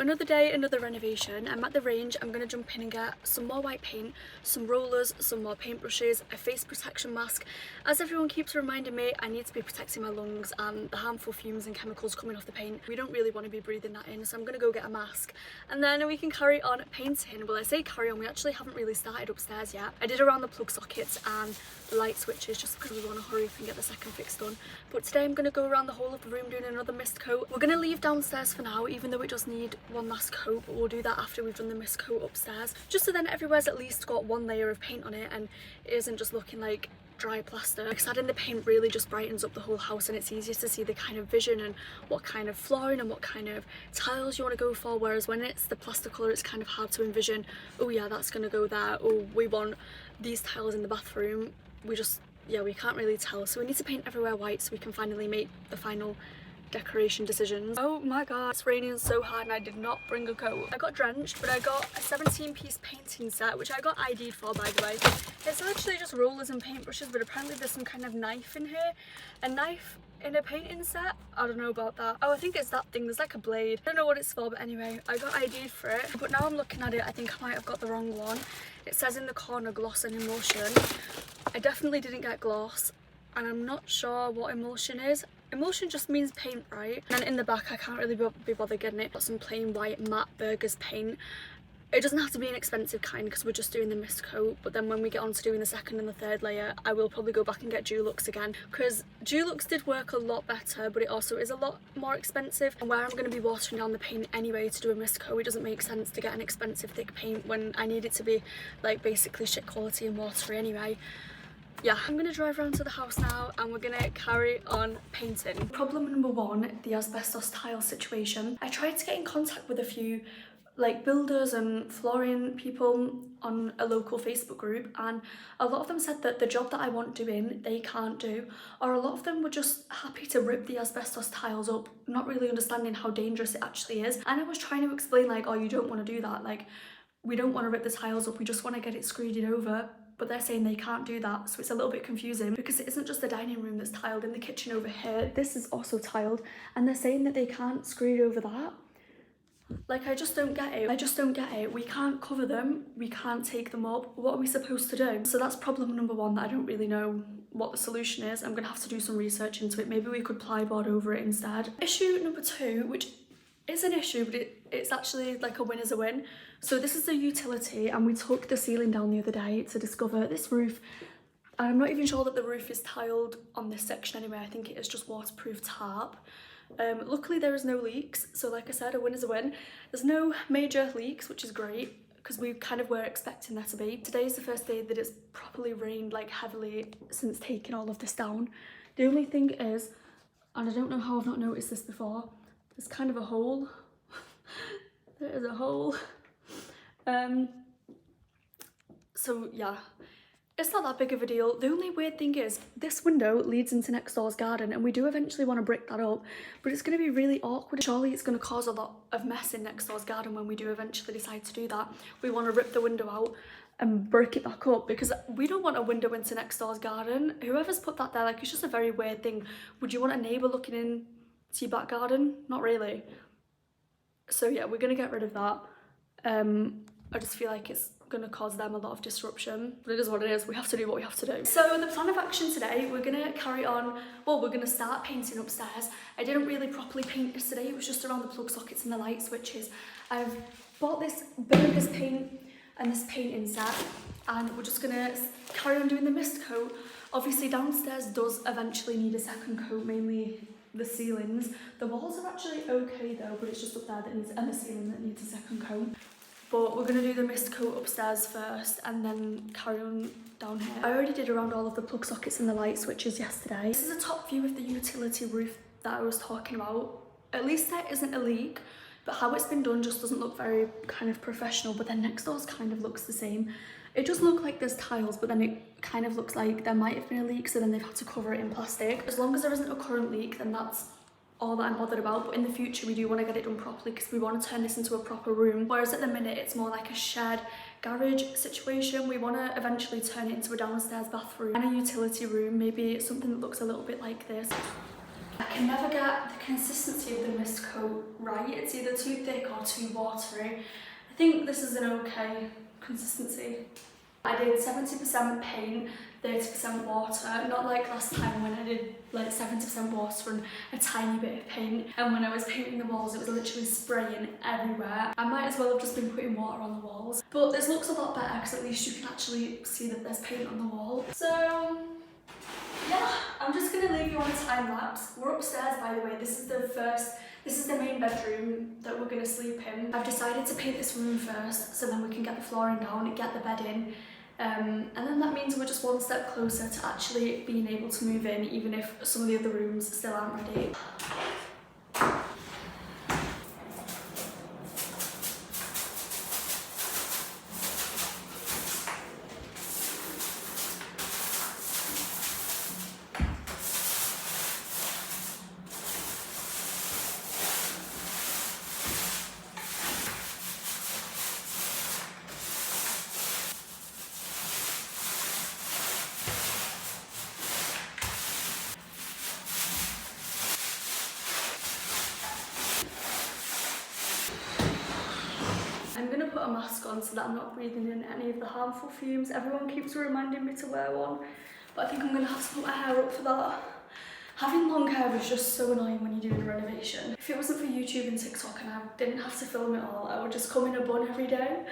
Another day, another renovation. I'm at the range. I'm going to jump in and get some more white paint, some rollers, some more paintbrushes, a face protection mask. As everyone keeps reminding me, I need to be protecting my lungs and the harmful fumes and chemicals coming off the paint. We don't really want to be breathing that in, so I'm going to go get a mask. And then we can carry on painting. Well, I say carry on, we actually haven't really started upstairs yet. I did around the plug sockets and the light switches just because we want to hurry up and get the second fix done. But today I'm going to go around the whole of the room doing another mist coat. We're going to leave downstairs for now, even though it does need one last coat, but we'll do that after we've done the mist coat upstairs, just so then everywhere's at least got one layer of paint on it and it isn't just looking like dry plaster. Because adding the paint really just brightens up the whole house and it's easier to see the kind of vision and what kind of flooring and what kind of tiles you want to go for, whereas when it's the plaster colour it's kind of hard to envision, oh yeah, that's going to go there, oh we want these tiles in the bathroom. We can't really tell, so we need to paint everywhere white so we can finally make the final decoration decisions. Oh my god, it's raining so hard and I did not bring a coat. I got drenched, but I got a 17-piece painting set, which I got ID'd for, by the way. It's literally just rollers and paintbrushes, but apparently there's some kind of knife in here. A knife in a painting set? I don't know about that. Oh, I think it's that thing, there's like a blade. I don't know what it's for, but anyway, I got ID'd for it. But now I'm looking at it, I think I might have got the wrong one. It says in the corner gloss and emulsion. I definitely didn't get gloss, and I'm not sure what emulsion is. Emulsion just means paint, right? And then in the back I can't really be bothered getting it. Got some plain white matte Burgers paint. It doesn't have to be an expensive kind because we're just doing the mist coat, but then when we get on to doing the second and the third layer I will probably go back and get Dulux again, because Dulux did work a lot better, but it also is a lot more expensive, and where I'm going to be watering down the paint anyway to do a mist coat, it doesn't make sense to get an expensive thick paint when I need it to be like basically shit quality and watery anyway. Yeah, I'm gonna drive around to the house now and we're gonna carry on painting. Problem number one, the asbestos tile situation. I tried to get in contact with a few like builders and flooring people on a local Facebook group, and a lot of them said that the job that I want doing they can't do, or a lot of them were just happy to rip the asbestos tiles up, not really understanding how dangerous it actually is. And I was trying to explain like, oh, you don't want to do that, like we don't want to rip the tiles up, we just want to get it screeded over. But they're saying they can't do that, so it's a little bit confusing because it isn't just the dining room that's tiled. In the kitchen over here, this is also tiled, and they're saying that they can't screed over that. Like, I just don't get it. I just don't get it. We can't cover them, we can't take them up. What are we supposed to do? So that's problem number one, that I don't really know what the solution is. I'm gonna have to do some research into it. Maybe we could plyboard over it instead. Issue number two, which is an issue, but it's actually like a win is a win. So this is the utility, and we took the ceiling down the other day to discover this roof. I'm not even sure that the roof is tiled on this section anyway. I think it is just waterproof tarp. Luckily there is no leaks, so like I said, a win is a win. There's no major leaks, which is great because we kind of were expecting there to be. Today is the first day that it's properly rained like heavily since taking all of this down. The only thing is, and I don't know how I've not noticed this before, there's kind of a hole. There is a hole. So yeah, it's not that big of a deal. The only weird thing is this window leads into next door's garden, and we do eventually want to brick that up, but it's going to be really awkward. Surely it's going to cause a lot of mess in next door's garden when we do eventually decide to do that. We want to rip the window out and brick it back up because we don't want a window into next door's garden. Whoever's put that there, like, it's just a very weird thing. Would you want a neighbour looking in to your back garden? Not really. So yeah, we're going to get rid of that. I just feel like it's going to cause them a lot of disruption, but it is what it is. We have to do what we have to do. So the plan of action today, we're going to carry on, well, we're going to start painting upstairs. I didn't really properly paint yesterday, it was just around the plug sockets and the light switches. I've bought this Burgers paint and this painting set, and we're just going to carry on doing the mist coat. Obviously downstairs does eventually need a second coat, mainly the ceilings. The walls are actually okay though, but it's just up there that needs, and the ceiling that needs a second coat. But we're going to do the mist coat upstairs first and then carry on down here. I already did around all of the plug sockets and the light switches yesterday. This is a top view of the utility roof that I was talking about. At least there isn't a leak, but how it's been done just doesn't look very kind of professional. But then next door's kind of looks the same. It does look like there's tiles, but then it kind of looks like there might have been a leak, so then they've had to cover it in plastic. As long as there isn't a current leak, then that's all that I'm bothered about. But in the future we do want to get it done properly because we want to turn this into a proper room, whereas at the minute it's more like a shared garage situation. We want to eventually turn it into a downstairs bathroom and a utility room, maybe something that looks a little bit like this. can never get the consistency of the mist coat right. It's either too thick or too watery. I think this is an okay consistency. I did 70% paint, 30% water, not like last time when I did like 70% water and a tiny bit of paint, and when I was painting the walls it was literally spraying everywhere. I might as well have just been putting water on the walls, but this looks a lot better because at least you can actually see that there's paint on the wall. So yeah, I'm just gonna leave you on a time lapse. We're upstairs, by the way. This is the main bedroom that we're gonna sleep in. I've decided to paint this room first so then we can get the flooring down, get the bed in. And then that means we're just one step closer to actually being able to move in, even if some of the other rooms still aren't ready. I'm going to put a mask on so that I'm not breathing in any of the harmful fumes. Everyone keeps reminding me to wear one, but I think I'm going to have to put my hair up for that. Having long hair is just so annoying when you're doing a renovation. If it wasn't for YouTube and TikTok and I didn't have to film it all, I would just come in a bun every day.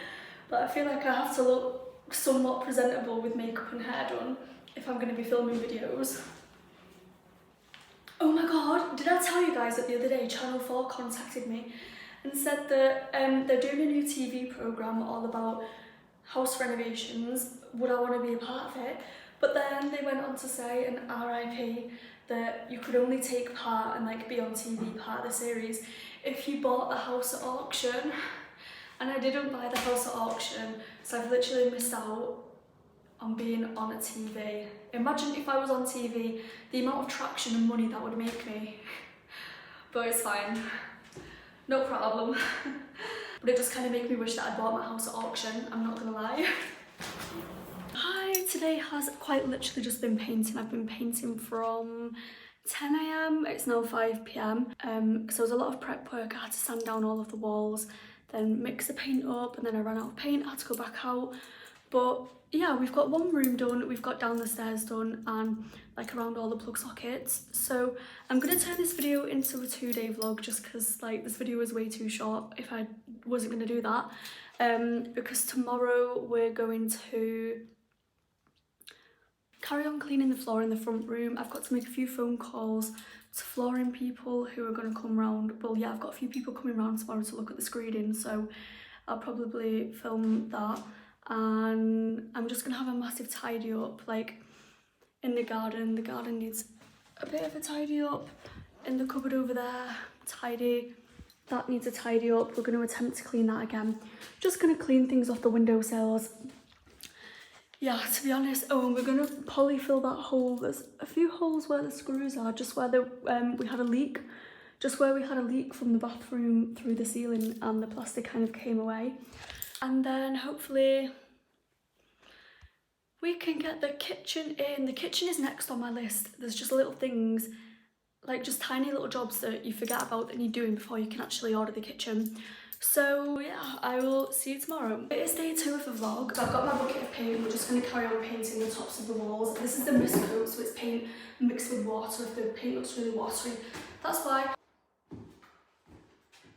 But I feel like I have to look somewhat presentable with makeup and hair done if I'm going to be filming videos. Oh my god, did I tell you guys that the other day Channel 4 contacted me and said that they're doing a new TV programme all about house renovations. Would I want to be a part of it? But then they went on to say, an RIP, that you could only take part and like be on TV part of the series if you bought the house at auction. And I didn't buy the house at auction, so I've literally missed out on being on a TV. Imagine if I was on TV, the amount of traction and money that would make me. But it's fine. No problem. But it just kind of made me wish that I bought my house at auction, I'm not gonna lie. Hi, today has quite literally just been painting. I've been painting from 10 AM, it's now 5 PM. So there was a lot of prep work. I had to sand down all of the walls, then mix the paint up, and then I ran out of paint, I had to go back out. But yeah, we've got one room done, we've got down the stairs done, and like around all the plug sockets. So I'm gonna turn this video into a 2-day vlog just because like this video was way too short if I wasn't gonna do that. Because tomorrow we're going to carry on cleaning the floor in the front room. I've got to make a few phone calls to flooring people who are going to come round. Well, yeah, I've got a few people coming round tomorrow to look at the screeding, so I'll probably film that. And I'm just gonna have a massive tidy up, like in the garden. The garden needs a bit of a tidy up. In the cupboard over there, tidy. That needs a tidy up. We're going to attempt to clean that again. Just going to clean things off the windowsills. Yeah, to be honest. Oh, and we're going to polyfill that hole. There's a few holes where the screws are, just where we had a leak. Just where we had a leak from the bathroom through the ceiling and the plastic kind of came away. And then hopefully we can get the kitchen in. The kitchen is next on my list. There's just little things, like just tiny little jobs that you forget about that you're doing before you can actually order the kitchen. So yeah, I will see you tomorrow. It is day 2 of the vlog. So I've got my bucket of paint. We're just going to carry on painting the tops of the walls. This is the mist coat, so it's paint mixed with water. If the paint looks really watery, that's why.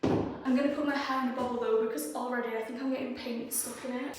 I'm going to put my hair in a bubble though, because already I think I'm getting paint stuck in it.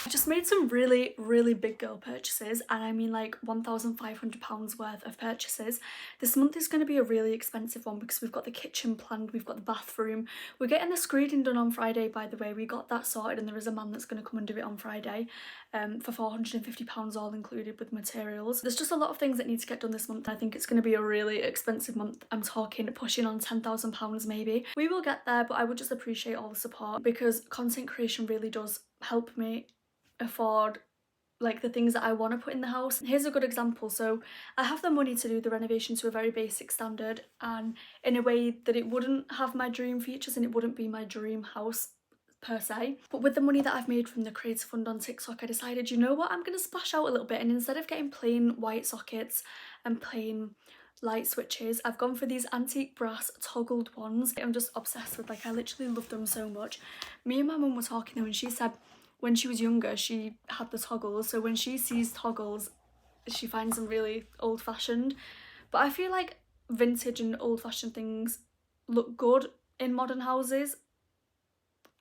I just made some really big girl purchases, and I mean like £1,500 worth of purchases. This month is going to be a really expensive one because we've got the kitchen planned, we've got the bathroom. We're getting the screeding done on Friday, by the way. We got that sorted and there is a man that's going to come and do it on Friday for £450 all included with materials. There's just a lot of things that need to get done this month. I think it's going to be a really expensive month. I'm talking pushing on £10,000 maybe. We will get there, but I would just appreciate all the support because content creation really does help me afford like the things that I want to put in the house. Here's a good example. So I have the money to do the renovation to a very basic standard and in a way that it wouldn't have my dream features and it wouldn't be my dream house per se. But with the money that I've made from the creator fund on TikTok, I decided, you know what, I'm gonna splash out a little bit, and instead of getting plain white sockets and plain light switches, I've gone for these antique brass toggled ones. I'm just obsessed with, like, I literally love them so much. Me and my mum were talking though, and she said when she was younger she had the toggles, so when she sees toggles she finds them really old-fashioned. But I feel like vintage and old-fashioned things look good in modern houses.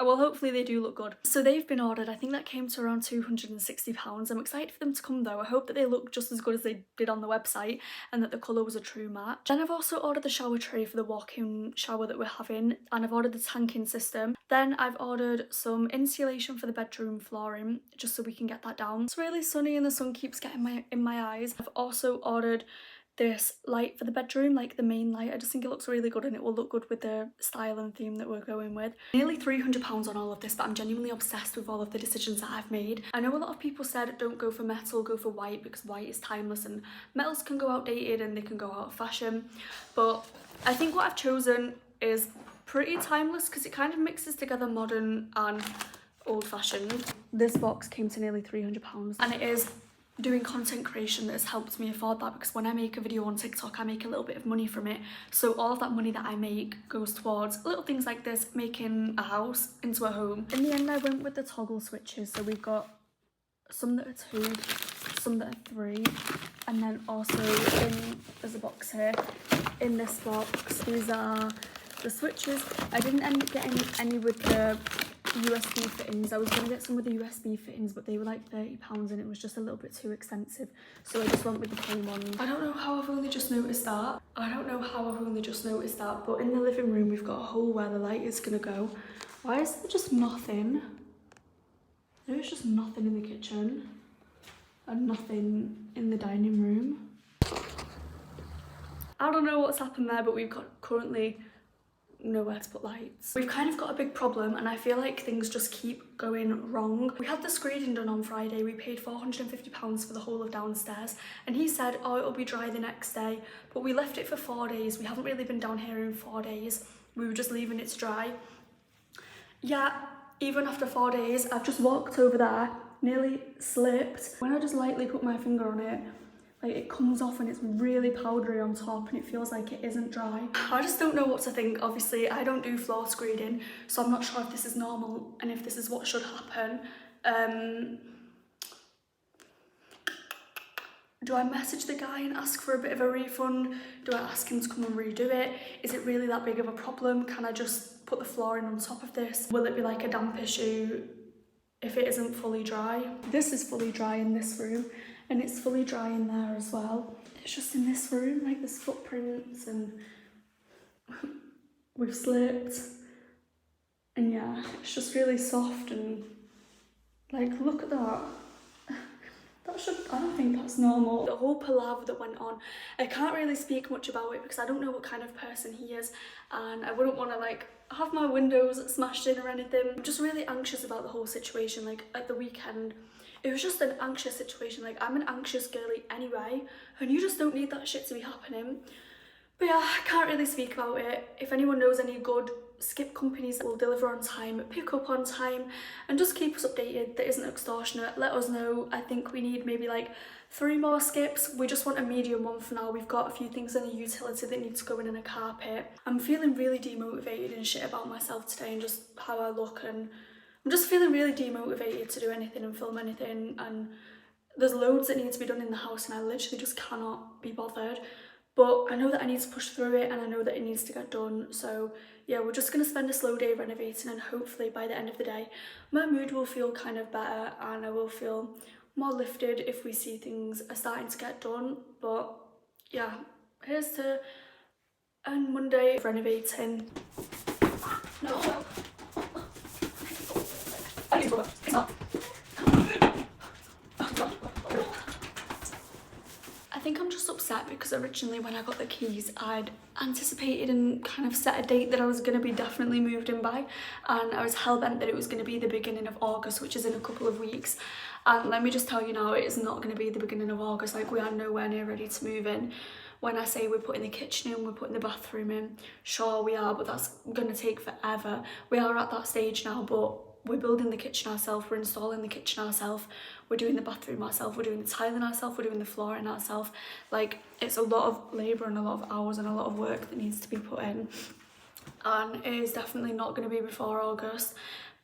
Well, hopefully they do look good. So they've been ordered. I think that came to around £260. I'm excited for them to come though. I hope that they look just as good as they did on the website and that the colour was a true match. Then I've also ordered the shower tray for the walk-in shower that we're having, and I've ordered the tanking system. Then I've ordered some insulation for the bedroom flooring just so we can get that down. It's really sunny and the sun keeps getting in my eyes. I've also ordered this light for the bedroom, like the main light. I just think it looks really good and it will look good with the style and theme that we're going with. Nearly £300 on all of this, but I'm genuinely obsessed with all of the decisions that I've made. I know a lot of people said don't go for metal, go for white, because white is timeless and metals can go outdated and they can go out of fashion. But I think what I've chosen is pretty timeless because it kind of mixes together modern and old-fashioned. This box came to nearly £300 and it is doing content creation that has helped me afford that, because when I make a video on TikTok I make a little bit of money from it, so all of that money that I make goes towards little things like this, making a house into a home. In the end I went with the toggle switches, so we've got some that are 2, some that are 3, and then also there's a box here. In this box these are the switches. I didn't end up getting any with the USB fittings. I was going to get some with the USB fittings, but they were like £30 and it was just a little bit too expensive, so I just went with the plain ones. I don't know how I've only just noticed that. But in the living room we've got a hole where the light is going to go. Why is there just nothing? There's just nothing in the kitchen and nothing in the dining room. I don't know what's happened there, but we've got currently nowhere to put lights. We've kind of got a big problem and I feel like things just keep going wrong. We had the screeding done on Friday. We paid £450 for the whole of downstairs and he said, oh, it'll be dry the next day, but we left it for 4 days. We haven't really been down here in 4 days. We were just leaving it to dry. Yeah, even after 4 days, I've just walked over there, nearly slipped. When I just lightly put my finger on it, like it comes off and it's really powdery on top and it feels like it isn't dry. I just don't know what to think. Obviously I don't do floor screeding, so I'm not sure if this is normal and if this is what should happen. Do I message the guy and ask for a bit of a refund? Do I ask him to come and redo it? Is it really that big of a problem? Can I just put the flooring on top of this? Will it be like a damp issue if it isn't fully dry? This is fully dry in this room and it's fully dry in there as well. It's just in this room, like there's footprints and we've slipped. And yeah, it's just really soft and like, look at that. I don't think that's normal. The whole palaver that went on, I can't really speak much about it because I don't know what kind of person he is and I wouldn't want to like have my windows smashed in or anything. I'm just really anxious about the whole situation. Like at the weekend, it was just an anxious situation. Like I'm an anxious girly anyway and you just don't need that shit to be happening. But yeah, I can't really speak about it. If anyone knows any good skip companies that will deliver on time, pick up on time and just keep us updated that isn't extortionate, let us know. I think we need maybe like 3 more skips. We just want a medium one for now. We've got a few things in the utility that need to go in a carpet. I'm feeling really demotivated and shit about myself today and just how I look, and I'm just feeling really demotivated to do anything and film anything, and there's loads that need to be done in the house and I literally just cannot be bothered. but I know that I need to push through it and I know that it needs to get done. So yeah, we're just going to spend a slow day renovating, and hopefully by the end of the day my mood will feel kind of better and I will feel more lifted if we see things are starting to get done. But yeah, here's to Monday renovating. No. I need to go. It's not. I think I'm just upset because originally when I got the keys I'd anticipated and kind of set a date that I was going to be definitely moved in by, and I was hell-bent that it was going to be the beginning of August, which is in a couple of weeks. And let me just tell you now, it is not going to be the beginning of August. Like, we are nowhere near ready to move in. When I say we're putting the kitchen in, we're putting the bathroom in, sure we are, but that's going to take forever. We are at that stage now, but we're building the kitchen ourselves, we're installing the kitchen ourselves, we're doing the bathroom ourselves, we're doing the tiling ourselves, we're doing the flooring ourselves. Like, it's a lot of labour and a lot of hours and a lot of work that needs to be put in, and it is definitely not going to be before August,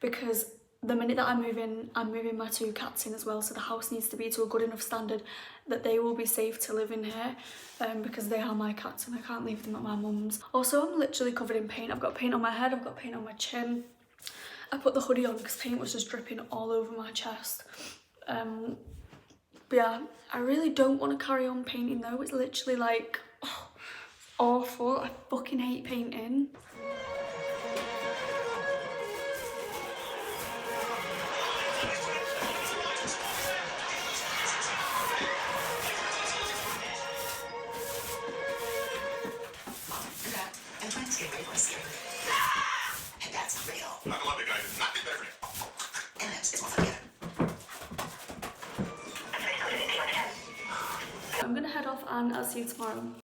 because the minute that I'm moving my 2 cats in as well, so the house needs to be to a good enough standard that they will be safe to live in here, because they are my cats and I can't leave them at my mum's. Also, I'm literally covered in paint. I've got paint on my head, I've got paint on my chin. I put the hoodie on because paint was just dripping all over my chest. But yeah, I really don't want to carry on painting though. It's literally like, oh, awful. I fucking hate painting. I'm gonna head off and I'll see you tomorrow.